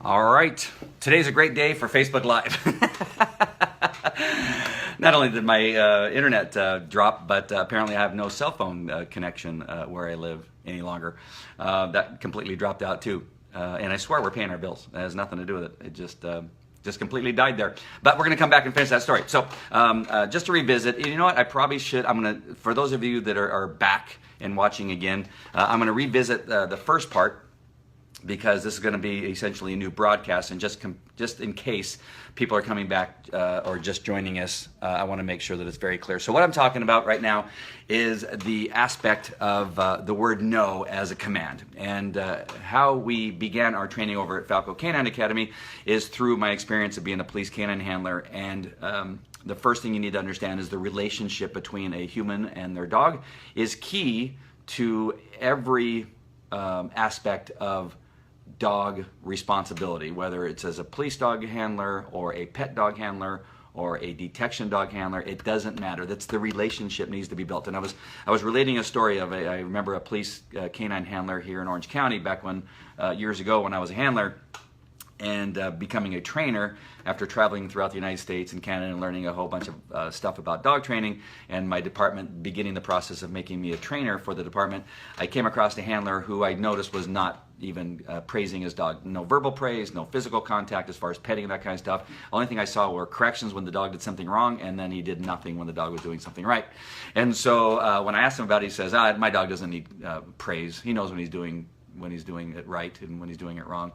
All right, today's a great day for Facebook Live. Not only did my internet drop, but apparently I have no cell phone connection where I live any longer. That completely dropped out too. And I swear we're paying our bills. It has nothing to do with it. It just completely died there. But we're going to come back and finish that story. So just to revisit, you know what? I probably should. I'm going to, for those of you that are back and watching again, I'm going to revisit the first part, because this is going to be essentially a new broadcast, and just in case people are coming back or just joining us, I want to make sure that it's very clear. So what I'm talking about right now is the aspect of the word no as a command. And how we began our training over at Falco Canine Academy is through my experience of being a police canine handler. And the first thing you need to understand is the relationship between a human and their dog is key to every aspect of dog responsibility, whether it's as a police dog handler or a pet dog handler or a detection dog handler. It doesn't matter. That's the relationship needs to be built. And I was relating a story of I remember a police canine handler here in Orange County back when years ago when I was a handler, and becoming a trainer after traveling throughout the United States and Canada and learning a whole bunch of stuff about dog training, and my department beginning the process of making me a trainer for the department. I came across a handler who I noticed was not even praising his dog. No verbal praise, no physical contact as far as petting and that kind of stuff. Only thing I saw were corrections when the dog did something wrong, and then he did nothing when the dog was doing something right. And so when I asked him about it, he says, my dog doesn't need praise. He knows when he's doing it right and when he's doing it wrong.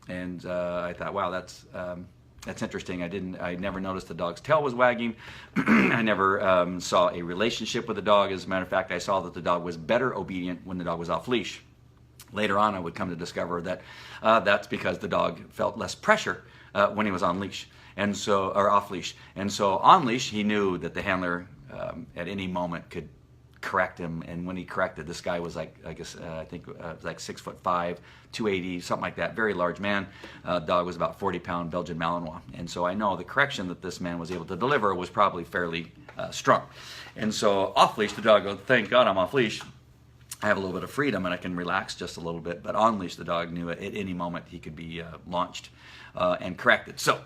And I thought, wow, that's interesting. I never noticed the dog's tail was wagging. I never saw a relationship with the dog. As a matter of fact, I saw that the dog was better obedient when the dog was off leash. Later on, I would come to discover that that's because the dog felt less pressure when he was on leash, or off leash. And so on leash, he knew that the handler at any moment could correct him. And when he corrected, this guy was like, I think like 6'5", 280, something like that. Very large man. Dog was about 40-pound Belgian Malinois. And so I know the correction that this man was able to deliver was probably fairly strong. And so off leash, the dog goes, thank God I'm off leash. I have a little bit of freedom and I can relax just a little bit. But on leash, the dog knew at any moment he could be launched and corrected. So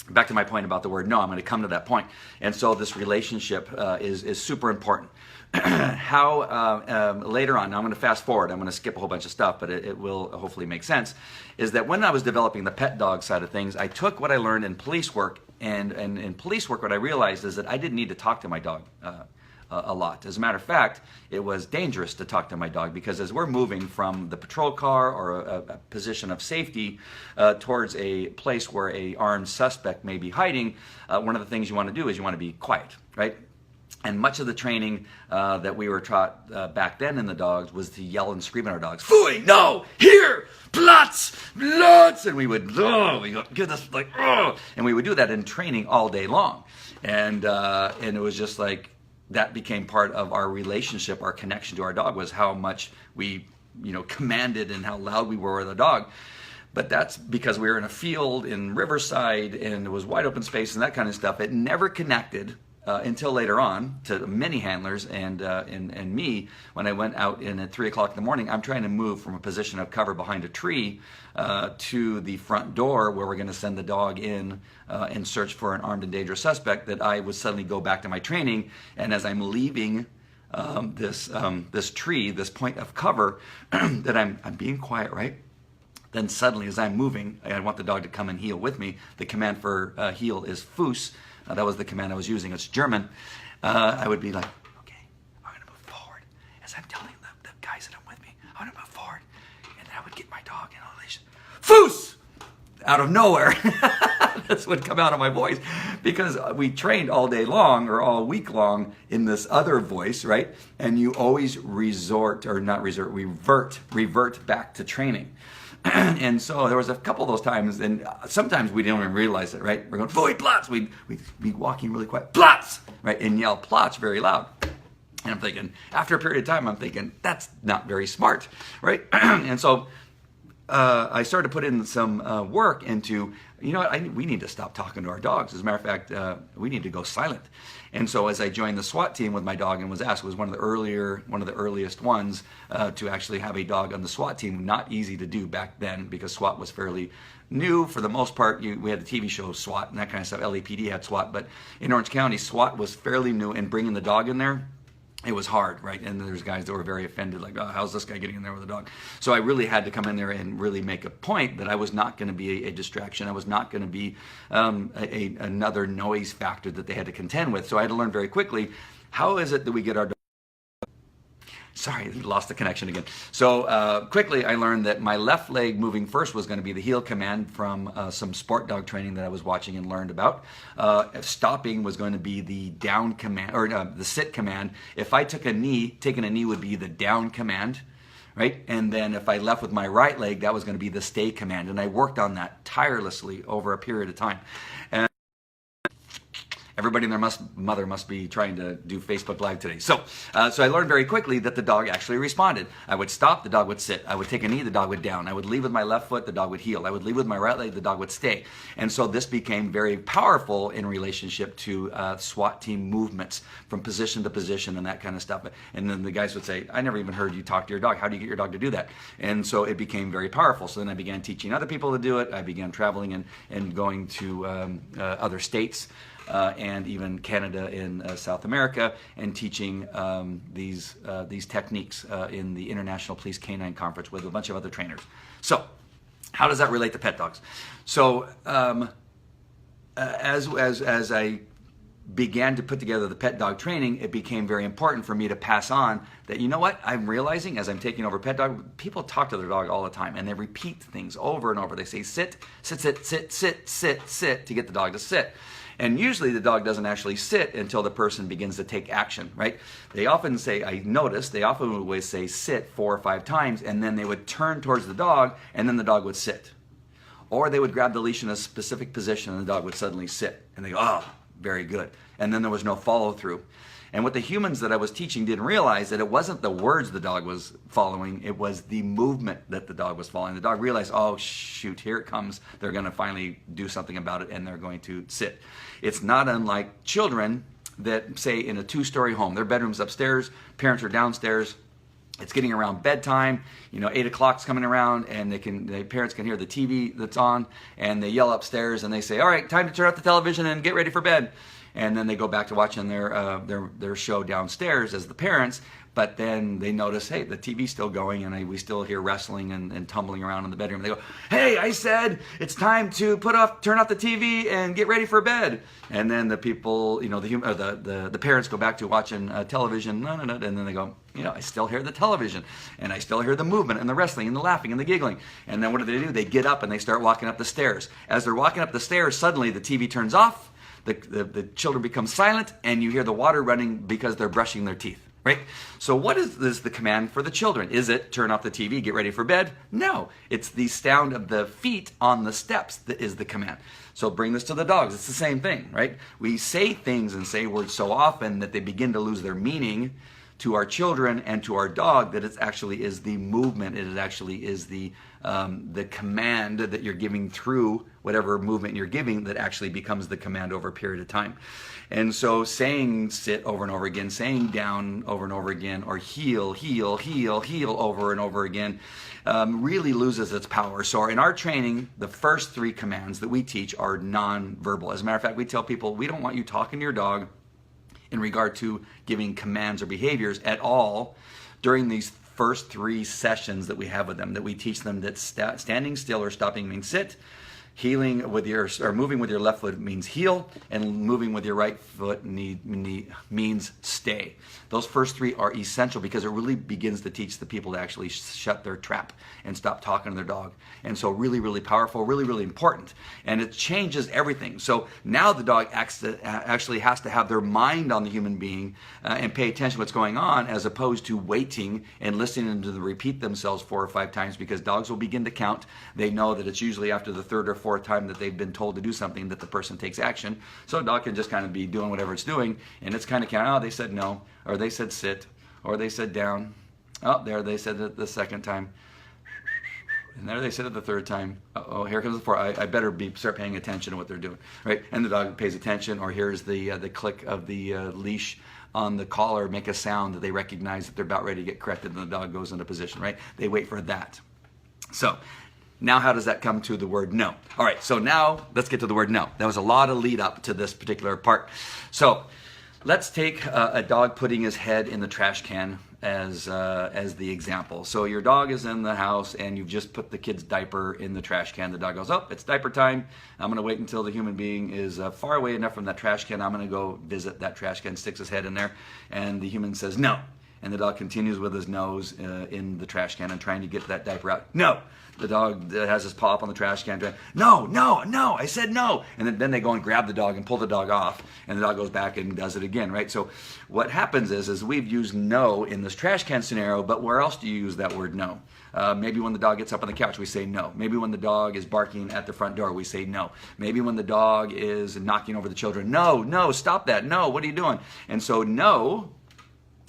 back to my point about the word no, I'm going to come to that point. And so this relationship is super important. How later on, now I'm going to fast forward, I'm going to skip a whole bunch of stuff, but it will hopefully make sense, is that when I was developing the pet dog side of things, I took what I learned in police work, and in police work what I realized is that I didn't need to talk to my dog a lot. As a matter of fact, it was dangerous to talk to my dog, because as we're moving from the patrol car or a position of safety towards a place where a armed suspect may be hiding, one of the things you want to do is you want to be quiet, right? And much of the training that we were taught back then in the dogs was to yell and scream at our dogs. Fooey, no, here, Platz, Platz, and we would give this like, and we would do that in training all day long, and it was just like that became part of our relationship, our connection to our dog was how much we, commanded and how loud we were with the dog. But that's because we were in a field in Riverside and it was wide open space and that kind of stuff. It never connected. Until later on, to many handlers and me, when I went out in at 3 o'clock in the morning, I'm trying to move from a position of cover behind a tree to the front door where we're going to send the dog in and search for an armed and dangerous suspect, that I would suddenly go back to my training. And as I'm leaving this tree, this point of cover, that I'm being quiet, right? Then suddenly, as I'm moving, I want the dog to come and heel with me. The command for heel is Fuß. That was the command I was using. It's German. I would be like, okay, I'm going to move forward. As I'm telling the guys that I'm with me, I'm going to move forward. And then I would get my dog in a leash. Fuß! Out of nowhere. This would come out of my voice. Because we trained all day long or all week long in this other voice, right? And you always revert back to training. And so there was a couple of those times, and sometimes we didn't even realize it, right? We're going, Void Platz! We'd be walking really quiet, Platz! Right? And yell Platz very loud. And I'm thinking, after a period of time, I'm thinking, that's not very smart, right? And so I started to put in some work into, you know what, we need to stop talking to our dogs. As a matter of fact, we need to go silent. And so as I joined the SWAT team with my dog and was asked, was one of the earliest ones to actually have a dog on the SWAT team. Not easy to do back then because SWAT was fairly new for the most part. We had the TV show SWAT and that kind of stuff. LAPD had SWAT, but in Orange County, SWAT was fairly new, and bringing the dog in there, it was hard, right? And there's guys that were very offended, like, oh, how's this guy getting in there with a dog? So I really had to come in there and really make a point that I was not going to be a distraction. I was not going to be another noise factor that they had to contend with. So I had to learn very quickly, how is it that we get our dog? Sorry, lost the connection again. So quickly I learned that my left leg moving first was going to be the heel command from some sport dog training that I was watching and learned about. Stopping was going to be the down command, or the sit command. If I took a knee, taking a knee would be the down command, right? And then if I left with my right leg, that was going to be the stay command. And I worked on that tirelessly over a period of time. And everybody and their mother must be trying to do Facebook Live today. So I learned very quickly that the dog actually responded. I would stop, the dog would sit. I would take a knee, the dog would down. I would leave with my left foot, the dog would heel. I would leave with my right leg, the dog would stay. And so this became very powerful in relationship to SWAT team movements from position to position and that kind of stuff. And then the guys would say, I never even heard you talk to your dog. How do you get your dog to do that? And so it became very powerful. So then I began teaching other people to do it. I began traveling and going to other states. And even Canada and South America, and teaching these techniques in the International Police Canine Conference with a bunch of other trainers. So, how does that relate to pet dogs? So, as I began to put together the pet dog training, it became very important for me to pass on that, you know what, I'm realizing as I'm taking over pet dog, people talk to their dog all the time and they repeat things over and over. They say sit, sit, sit, sit, sit, sit, sit to get the dog to sit. And usually the dog doesn't actually sit until the person begins to take action, right? They often say, I noticed, they often would always say sit 4 or 5 times, and then they would turn towards the dog, and then the dog would sit. Or they would grab the leash in a specific position, and the dog would suddenly sit. And they go, oh, very good. And then there was no follow through. And what the humans that I was teaching didn't realize, that it wasn't the words the dog was following, it was the movement that the dog was following. The dog realized, oh shoot, here it comes. They're going to finally do something about it and they're going to sit. It's not unlike children that, say, in a 2-story home, their bedroom's upstairs, parents are downstairs. It's getting around bedtime, 8 o'clock's coming around, and the parents can hear the TV that's on, and they yell upstairs and they say, all right, time to turn off the television and get ready for bed. And then they go back to watching their show downstairs as the parents, but then they notice, hey, the TV's still going, and we still hear wrestling and tumbling around in the bedroom. They go, hey, I said it's time to turn off the TV and get ready for bed. And then the people, the parents go back to watching television, and then they go, I still hear the television, and I still hear the movement and the wrestling and the laughing and the giggling. And then what do? They get up and they start walking up the stairs. As they're walking up the stairs, suddenly the TV turns off. The children become silent, and you hear the water running because they're brushing their teeth, right? So what is the command for the children? Is it turn off the TV, get ready for bed? No, it's the sound of the feet on the steps that is the command. So bring this to the dogs. It's the same thing, right? We say things and say words so often that they begin to lose their meaning to our children and to our dog, that it actually is the movement, it actually is the command that you're giving through whatever movement you're giving that actually becomes the command over a period of time. And so saying sit over and over again, saying down over and over again, or heel, heel, heel, heel over and over again, really loses its power. So in our training, the first 3 commands that we teach are non-verbal. As a matter of fact, we tell people, we don't want you talking to your dog in regard to giving commands or behaviors at all during these first 3 sessions that we have with them, that we teach them that standing still or stopping means sit, moving with your left foot means heel, and moving with your right foot means stay. Those first 3 are essential because it really begins to teach the people to actually shut their trap and stop talking to their dog. And so really, really powerful, really, really important. And it changes everything. So now the dog actually has to have their mind on the human being and pay attention to what's going on, as opposed to waiting and listening to them repeat themselves 4 or 5 times, because dogs will begin to count. They know that it's usually after the 3rd or 4th time that they've been told to do something that the person takes action. So a dog can just kind of be doing whatever it's doing, and it's kind of counting, oh, they said no, or they said sit, or they said down. Oh, there, they said it the 2nd time. And there they sit it the third time. Oh, here comes the fourth. I better start paying attention to what they're doing, right? And the dog pays attention, or here's the click of the leash on the collar make a sound that they recognize that they're about ready to get corrected, and the dog goes into position, right? They wait for that. So now how does that come to the word no? All right, so now let's get to the word no. That was a lot of lead up to this particular part. So let's take a dog putting his head in the trash can as the example. So your dog is in the house and you've just put the kid's diaper in the trash can. The dog goes, oh, it's diaper time. I'm gonna wait until the human being is far away enough from that trash can. I'm gonna go visit that trash can, sticks his head in there, and the human says no. And the dog continues with his nose in the trash can and trying to get that diaper out. No. The dog has his paw up on the trash can. No, no, no, I said no. And then they go and grab the dog and pull the dog off. And the dog goes back and does it again, right? So what happens is we've used no in this trash can scenario, but where else do you use that word no? Maybe when the dog gets up on the couch, we say no. Maybe when the dog is barking at the front door, we say no. Maybe when the dog is knocking over the children, no, no, stop that. No, what are you doing? And so no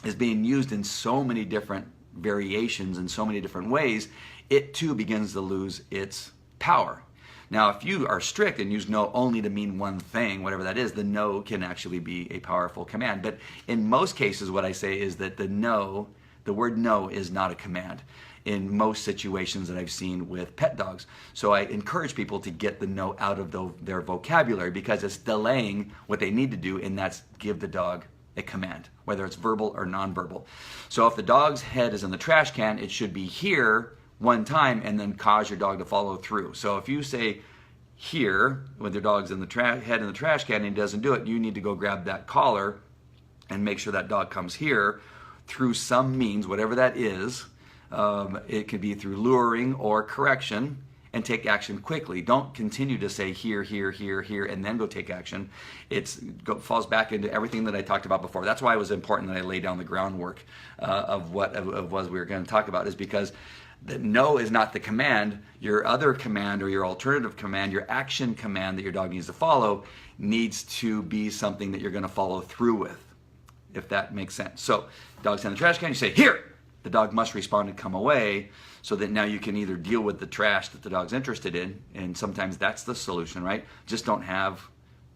is being used in so many different variations in so many different ways, it too begins to lose its power. Now, if you are strict and use no only to mean one thing, whatever that is, the no can actually be a powerful command. But in most cases, what I say is that the word no is not a command in most situations that I've seen with pet dogs. So I encourage people to get the no out of their vocabulary because it's delaying what they need to do, and that's give the dog a command, whether it's verbal or nonverbal. So if the dog's head is in the trash can, it should be here one time and then cause your dog to follow through. So if you say here when your dog's in the head in the trash can and he doesn't do it, you need to go grab that collar and make sure that dog comes here through some means, whatever that is. It could be through luring or correction, and take action quickly. Don't continue to say here, here, here, here, and then go take action. It falls back into everything that I talked about before. That's why it was important that I lay down the groundwork of what we were going to talk about, is because the no is not the command. Your other command or your alternative command, your action command that your dog needs to follow, needs to be something that you're going to follow through with, if that makes sense. So dog's in the trash can, you say here. The dog must respond and come away, so that now you can either deal with the trash that the dog's interested in, and sometimes that's the solution, right? Just don't have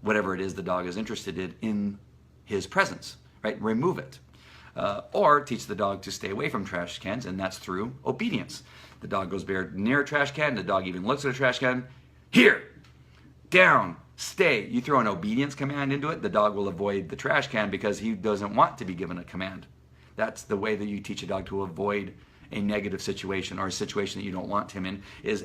whatever it is the dog is interested in his presence, right? Remove it. Or teach the dog to stay away from trash cans, and that's through obedience. The dog goes near a trash can, the dog even looks at a trash can, here, down, stay. You throw an obedience command into it, the dog will avoid the trash can because he doesn't want to be given a command. That's the way that you teach a dog to avoid a negative situation or a situation that you don't want him in, is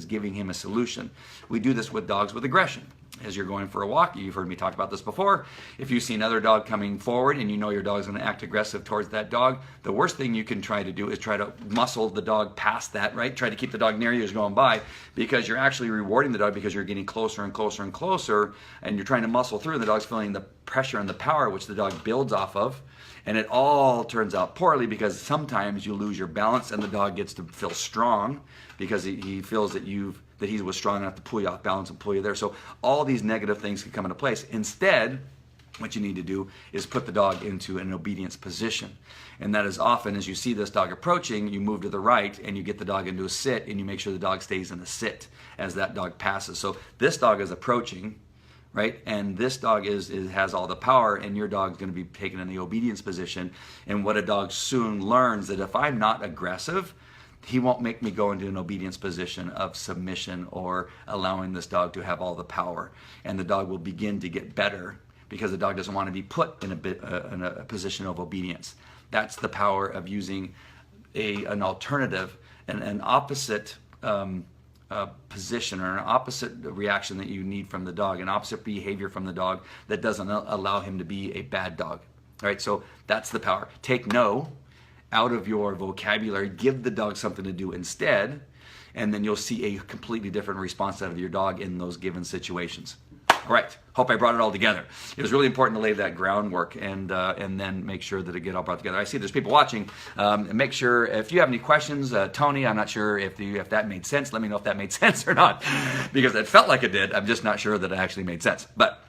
giving him a solution. We do this with dogs with aggression. As you're going for a walk, you've heard me talk about this before, if you see another dog coming forward and you know your dog's going to act aggressive towards that dog, the worst thing you can try to do is try to muscle the dog past that, right? Try to keep the dog near you as going by, because you're actually rewarding the dog because you're getting closer and closer and closer, and you're trying to muscle through, and the dog's feeling the pressure and the power which the dog builds off of. And it all turns out poorly because sometimes you lose your balance and the dog gets to feel strong because he feels that he was strong enough to pull you off balance and pull you there. So all these negative things can come into place. Instead, what you need to do is put the dog into an obedience position. And that is often, as you see this dog approaching, you move to the right and you get the dog into a sit, and you make sure the dog stays in a sit as that dog passes. So this dog is approaching, right? And this dog has all the power, and your dog's going to be taken in the obedience position. And what a dog soon learns, that if I'm not aggressive, he won't make me go into an obedience position of submission or allowing this dog to have all the power. And the dog will begin to get better because the dog doesn't want to be put in a position of obedience. That's the power of using an alternative and an opposite position or an opposite reaction that you need from the dog, an opposite behavior from the dog that doesn't allow him to be a bad dog. All right, so that's the power. Take no out of your vocabulary, give the dog something to do instead, and then you'll see a completely different response out of your dog in those given situations. All right, hope I brought it all together. It was really important to lay that groundwork and then make sure that it get all brought together. I see there's people watching. Make sure, if you have any questions, Tony, I'm not sure if that made sense. Let me know if that made sense or not, because it felt like it did. I'm just not sure that it actually made sense. But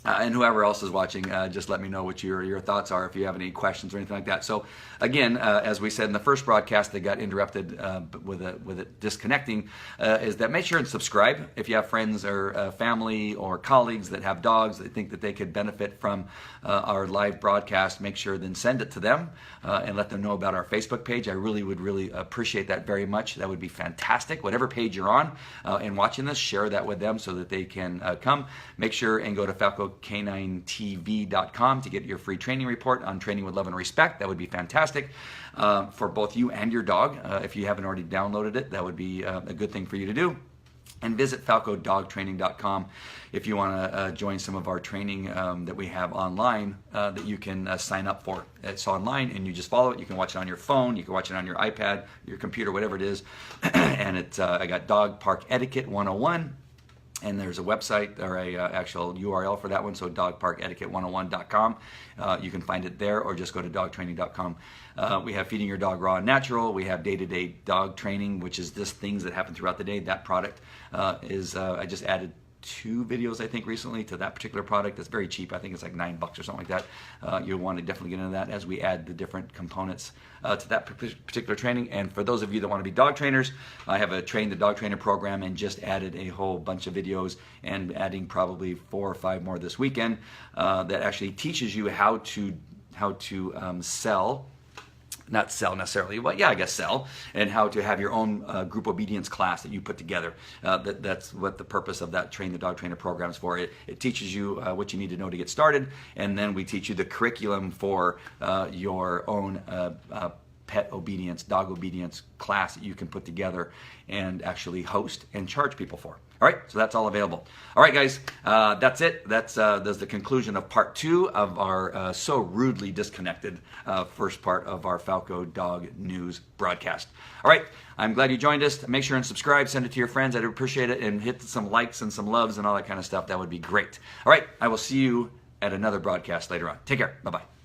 And whoever else is watching, just let me know what your thoughts are if you have any questions or anything like that. So again, as we said in the first broadcast that got interrupted with it disconnecting, is that make sure and subscribe if you have friends or family or colleagues that have dogs that think that they could benefit from our live broadcast. Make sure then send it to them and let them know about our Facebook page. I really would appreciate that very much. That would be fantastic. Whatever page you're on and watching this, share that with them so that they can come. Make sure and go to FalcoCanineTV.com to get your free training report on training with love and respect. That would be fantastic for both you and your dog. If you haven't already downloaded it, that would be a good thing for you to do. And visit FalcoDogTraining.com if you want to join some of our training that we have online that you can sign up for. It's online and you just follow it. You can watch it on your phone, you can watch it on your iPad, your computer, whatever it is. And it's I got Dog Park Etiquette 101. And there's a website or a actual URL for that one, so dogparketiquette101.com. You can find it there, or just go to dogtraining.com. We have Feeding Your Dog Raw and Natural. We have day-to-day dog training, which is just things that happen throughout the day. That product is, I just added 2 videos, I think, recently to that particular product. It's very cheap. I think it's like $9 or something like that. You'll want to definitely get into that as we add the different components to that particular training. And for those of you that want to be dog trainers, I have a Train the Dog Trainer program and just added a whole bunch of videos and adding probably 4 or 5 more this weekend that actually teaches you how to sell. Not sell necessarily, but yeah, I guess sell, and how to have your own group obedience class that you put together. That's what the purpose of that Train the Dog Trainer program is for. It teaches you what you need to know to get started, and then we teach you the curriculum for your own pet obedience, dog obedience class that you can put together and actually host and charge people for. All right, so that's all available. All right, guys, that's it. That's the conclusion of part 2 of our so rudely disconnected first part of our Falco Dog News broadcast. All right, I'm glad you joined us. Make sure and subscribe. Send it to your friends. I'd appreciate it. And hit some likes and some loves and all that kind of stuff. That would be great. All right, I will see you at another broadcast later on. Take care. Bye-bye.